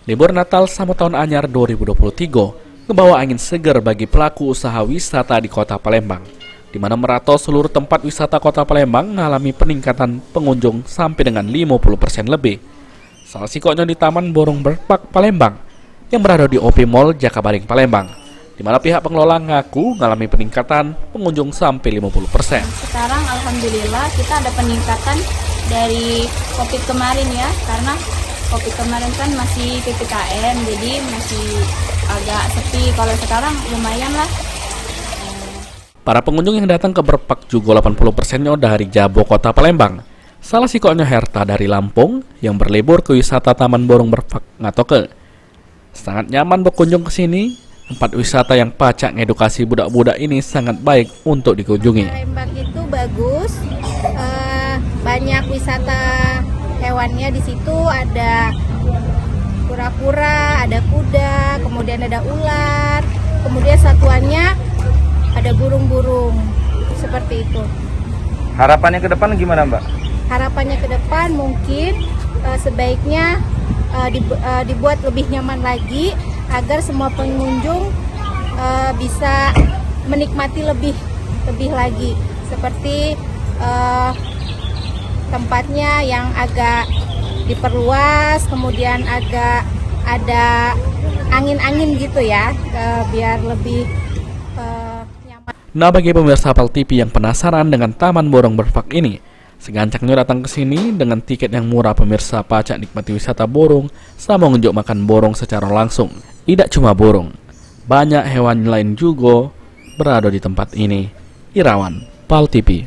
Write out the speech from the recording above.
Libur Natal sama Tahun Anyar 2023 membawa angin segar bagi pelaku usaha wisata di Kota Palembang, di mana merata seluruh tempat wisata Kota Palembang mengalami peningkatan pengunjung sampai dengan 50% lebih. Salah satunya di Taman Borong Berpak Palembang yang berada di OP Mall Jakabaring Palembang, di mana pihak pengelola ngaku mengalami peningkatan pengunjung sampai 50%. Sekarang alhamdulillah kita ada peningkatan dari Covid kemarin ya, karena Covid kemarin kan masih PPKM, jadi masih agak sepi. Kalau sekarang lumayan lah. Para pengunjung yang datang ke Berpak juga 80%-nya dari Jabo Kota Palembang. Salah satunya Herta dari Lampung yang berlibur ke wisata Taman Borong Berpak Ngatoke. Sangat nyaman berkunjung ke sini. Tempat wisata yang pacak ngedukasi budak-budak ini sangat baik untuk dikunjungi. Palembang itu bagus, banyak wisata hewannya di situ, ada kura-kura, ada kuda, kemudian ada ular, kemudian satuannya ada burung-burung, seperti itu. Harapannya ke depan gimana, Mbak? Harapannya ke depan mungkin sebaiknya dibuat lebih nyaman lagi agar semua pengunjung bisa menikmati lebih lagi, seperti tempatnya yang agak diperluas, kemudian agak ada angin-angin gitu ya, biar lebih nyaman. Nah, bagi pemirsa Pal TV yang penasaran dengan Taman Borong Berpak ini, segancangnya datang ke sini dengan tiket yang murah. Pemirsa pacak nikmati wisata borong sama mengunjuk makan borong secara langsung. Tidak cuma borong, banyak hewan lain juga berada di tempat ini. Irawan, Pal TV.